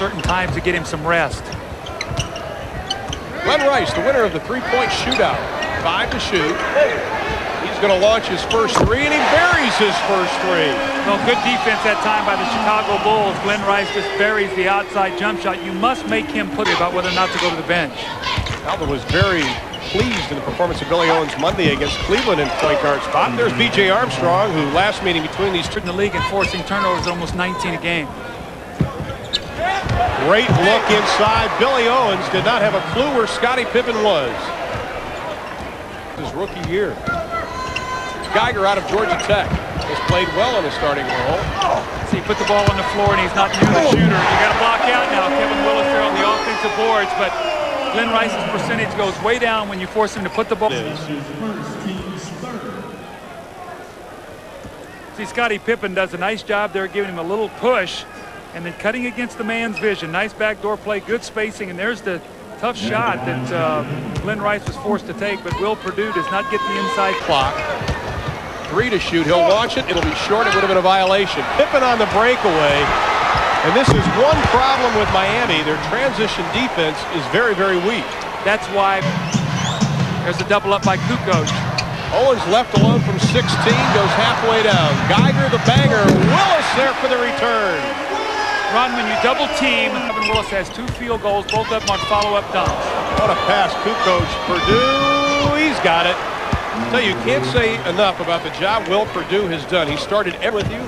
certain times to get him some rest. Glenn Rice, the winner of the three-point shootout. 5 to shoot. He's going to launch his first three, and he buries his first three. Well, good defense that time by the Chicago Bulls. Glenn Rice just buries the outside jump shot. You must make him put it about whether or not to go to the bench. Alvin was very pleased in the performance of Billy Owens Monday against Cleveland in point guard spot. There's B.J. Armstrong, who last meeting between these two in the league and forcing turnovers almost 19 a game. Great look inside. Billy Owens did not have a clue where Scottie Pippen was. His rookie year. Geiger out of Georgia Tech has played well in the starting role. See, he put the ball on the floor and he's not near the shooter. You got to block out now. Kevin Willis there on the offensive boards, but Glenn Rice's percentage goes way down when you force him to put the ball. See, Scottie Pippen does a nice job there giving him a little push and then cutting against the man's vision. Nice backdoor play, good spacing, and there's the tough shot that Glenn Rice was forced to take, but Will Perdue does not get the inside clock. 3 to shoot. He'll launch it. It'll be short. It would have been a violation. Pippen on the breakaway. And this is one problem with Miami. Their transition defense is very, very weak. That's why there's a double up by Kukoc. Owens left alone from 16, goes halfway down. Geiger the banger. Willis there for the return. Ron, when you double team, Kevin Willis has 2 field goals, both of them on follow-up dunks. What a pass, Kukoc. Perdue, he's got it. So you can't say enough about the job Will Perdue has done. He started with you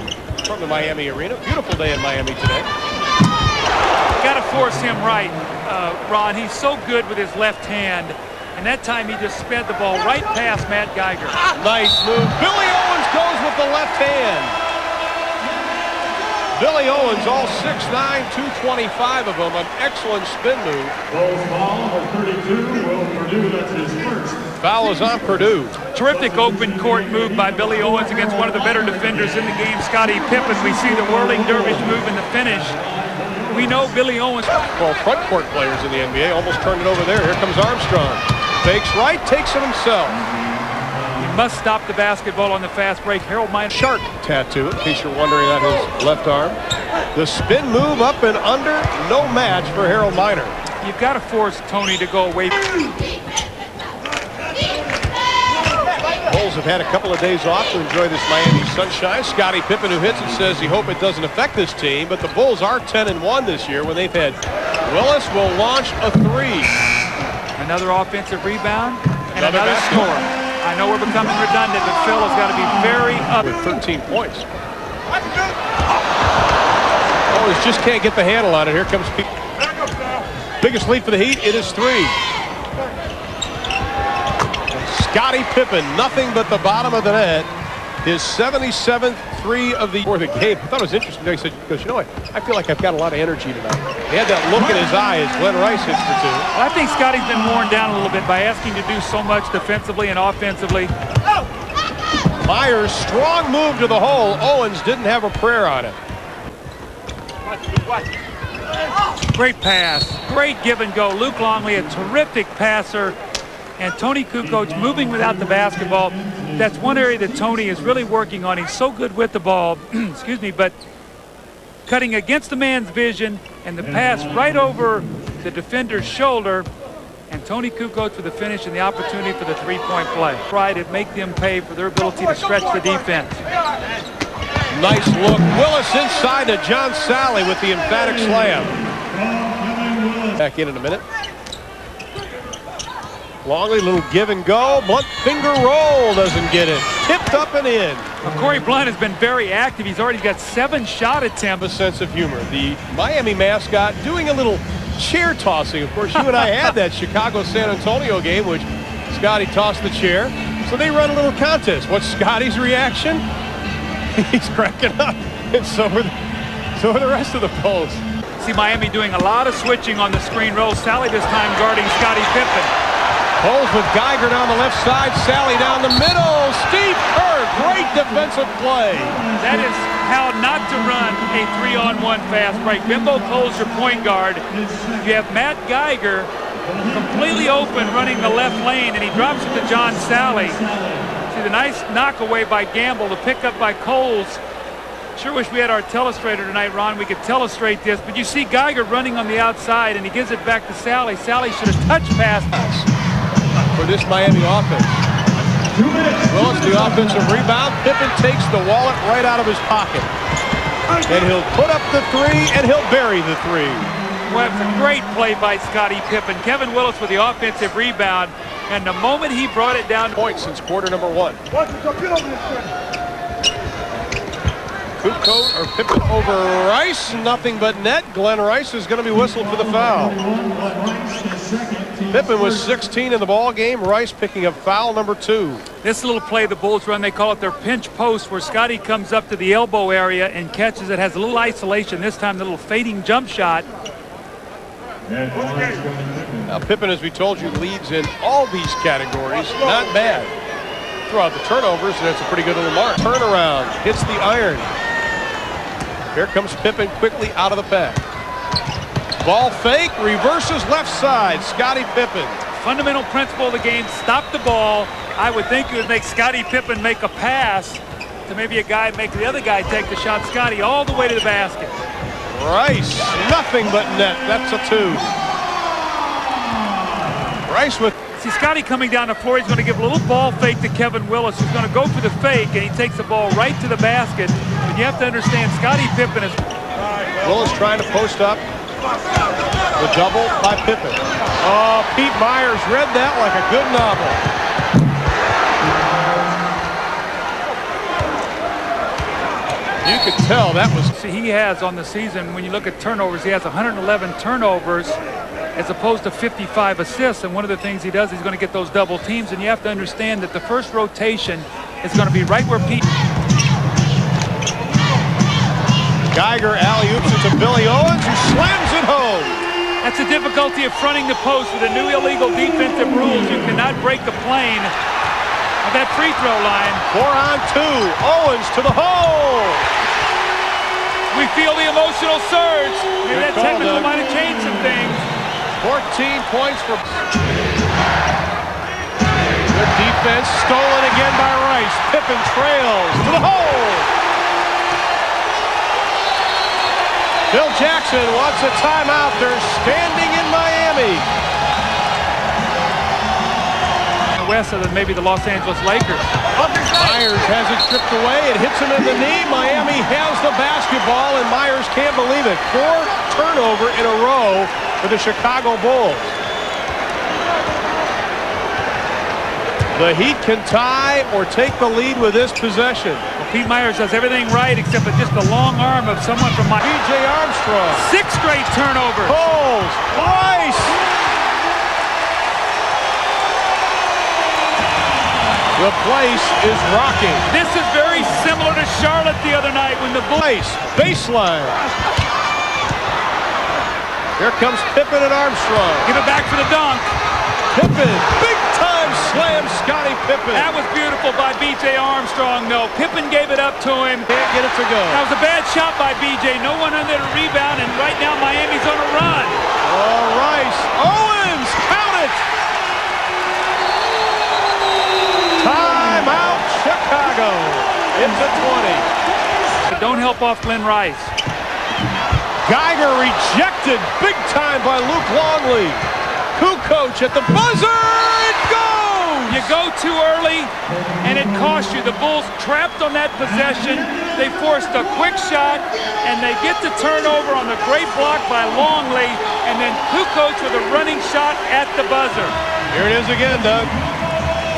from the Miami arena. Beautiful day in Miami today. Got to force him right, Ron. He's so good with his left hand. And that time he just sped the ball right past Matt Geiger. Nice move. Billy Owens goes with the left hand. Billy Owens, all 6'9", 225 of them, an excellent spin move. Foul on 32, Will Perdue, that's his first. Foul is on Perdue. Terrific open court move by Billy Owens against one of the better defenders in the game, Scottie Pippen. We see the whirling dervish move in the finish. We know Billy Owens. Well, front court players in the NBA almost turned it over there. Here comes Armstrong. Fakes right, takes it himself. He must stop the basketball on the fast break. Harold Miner. Shark tattoo, in case you're wondering about his left arm. The spin move up and under, no match for Harold Miner. You've got to force Tony to go away. Bulls have had a couple of days off to enjoy this Miami sunshine. Scottie Pippen, who hits it, says he hopes it doesn't affect this team, but the Bulls are 10-1 this year when they've had. Willis will launch a 3. Another offensive rebound and Another another score. I know we're becoming redundant, but Phil has got to be very up. With 13 points. Oh, he just can't get the handle on it. Here comes Pete. Biggest lead for the Heat. It is 3. Scottie Pippen, nothing but the bottom of the net. His 77th 3 of the game. I thought it was interesting. He said, you know what? I feel like I've got a lot of energy tonight. He had that look in his eye as Glenn Rice hits the 2. Well, I think Scottie's been worn down a little bit by asking to do so much defensively and offensively. Myers, strong move to the hole. Owens didn't have a prayer on it. Great pass. Great give and go. Luke Longley, a terrific passer. And Tony Kukoc moving without the basketball. That's one area that Tony is really working on. He's so good with the ball, excuse me, but cutting against the man's vision and the pass right over the defender's shoulder. And Tony Kukoc for the finish and the opportunity for the three-point play. Try to make them pay for their ability to stretch the defense. Nice look. Willis inside to John Sally with the emphatic slam. Back in a minute. Longley, little give and go. Blunt finger roll, doesn't get it. Tipped up and in. Well, Corey Blunt has been very active. He's already got 7 shot attempts. A sense of humor. The Miami mascot doing a little chair tossing. Of course, you and I had that Chicago-San Antonio game, which Scottie tossed the chair. So they run a little contest. What's Scottie's reaction? He's cracking up. And so are the rest of the Bulls. See Miami doing a lot of switching on the screen roll. Sally this time guarding Scottie Pippen. Bulls with Geiger down the left side, Sally down the middle. Steve Kerr, great defensive play. That is how not to run a 3-on-1 fast break. Bimbo Cole's your point guard. You have Matt Geiger completely open running the left lane, and he drops it to John Sally. See the nice knock away by Gamble, the pickup by Coles. Sure wish we had our telestrator tonight, Ron. We could telestrate this, but you see Geiger running on the outside, and he gives it back to Sally. Sally should have touch passed for this Miami offense. Willis, the offensive rebound. Pippen takes the wallet right out of his pocket. And he'll put up the three, and he'll bury the three. Well, it's a great play by Scottie Pippen. Kevin Willis with the offensive rebound, and the moment he brought it down. Points since quarter number one. Kukoc or Pippen over Rice, nothing but net. Glenn Rice is going to be whistled for the foul. Pippen was 16 in the ball game. Rice picking up foul number 2. This little play the Bulls run, they call it their pinch post, where Scottie comes up to the elbow area and catches it. Has a little isolation. This time the little fading jump shot. Now Pippen, as we told you, leads in all these categories. Not bad. Throughout the turnovers, and it's a pretty good little mark. Turnaround, hits the iron. Here comes Pippen quickly out of the pack. Ball fake, reverses left side. Scottie Pippen. Fundamental principle of the game, stop the ball. I would think it would make Scottie Pippen make a pass to maybe a guy, make the other guy take the shot. Scottie all the way to the basket. Rice, nothing but net. That's a 2. Rice with... See Scottie coming down the floor. He's going to give a little ball fake to Kevin Willis, who's going to go for the fake, and he takes the ball right to the basket. But you have to understand, Scottie Pippen is... Willis trying to post up. The double by Pippen. Oh, Pete Myers read that like a good novel. You could tell that was... See, he has on the season, when you look at turnovers, he has 111 turnovers as opposed to 55 assists. And one of the things he does, he's going to get those double teams. And you have to understand that the first rotation is going to be right where Pete... Geiger alley-oops it to Billy Owens, who slams it home. That's the difficulty of fronting the post with the new illegal defensive rules. You cannot break the plane of that free throw line. 4 on 2. Owens to the hole. We feel the emotional surge. Maybe Good that call, technical Doug. might have changed some things. 14 points for... Good defense, stolen again by Rice. Pippen trails to the hole. Phil Jackson wants a timeout. They're standing in Miami. West of maybe the Los Angeles Lakers. Myers has it stripped away. It hits him in the knee. Miami has the basketball, and Myers can't believe it. 4 turnover in a row for the Chicago Bulls. The Heat can tie or take the lead with this possession. Well, Pete Myers does everything right except for just the long arm of someone from Miami. B.J. Armstrong. 6 straight turnovers. Pulls. Rice. The place is rocking. This is very similar to Charlotte the other night when the Bulls... Baseline. Here comes Pippen and Armstrong. Give it back for the dunk. Pippen, big time slam, Scottie Pippen. That was beautiful by B.J. Armstrong, though. Pippen gave it up to him. Can't get it to go. That was a bad shot by B.J. No one under the rebound, and right now Miami's on a run. Oh, Rice. Owens, count it. Timeout, Chicago. It's a 20. But don't help off Glenn Rice. Geiger rejected big time by Luke Longley. Kukoc at the buzzer. It goes. You go too early, and it costs you. The Bulls trapped on that possession. They forced a quick shot, and they get the turnover on the great block by Longley, and then Kukoc with a running shot at the buzzer. Here it is again, Doug.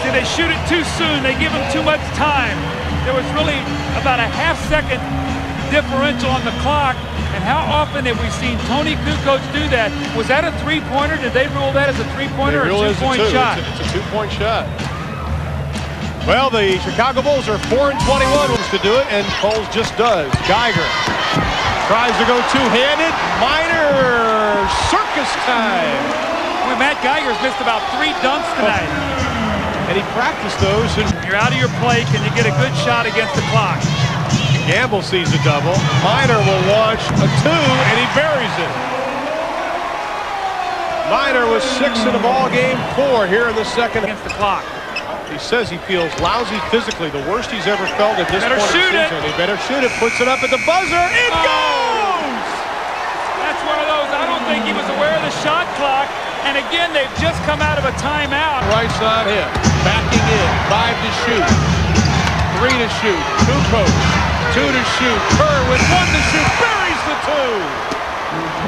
See, they shoot it too soon. They give him too much time. There was really about a half-second differential on the clock. And how often have we seen Toni Kukoc do that? Was that a three-pointer? Did they rule that as a three-pointer or a two-point shot? It's a two-point shot. Well, the Chicago Bulls are 4-21 to do it, and Coles just does. Geiger tries to go two-handed. Minor circus time. Well, Matt Geiger's missed about 3 dunks tonight. And he practiced those. And you're out of your play. Can you get a good shot against the clock? Gamble sees a double. Minor will launch a 2, and he buries it. Minor was 6 in the ball game, 4 here in the second. Against the clock. He says he feels lousy physically, the worst he's ever felt at this Better point shoot of the it. season. He better shoot it, puts it up at the buzzer. It goes! That's one of those, I don't think he was aware of the shot clock. And again, they've just come out of a timeout. Rice on him, backing in, 5 to shoot, 3 to shoot, Kukoc, 2 to shoot, Kerr with 1 to shoot, buries the 2.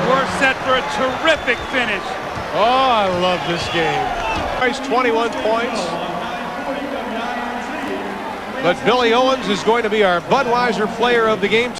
We're set for a terrific finish. Oh, I love this game. Rice 21 points. But Billy Owens is going to be our Budweiser player of the game.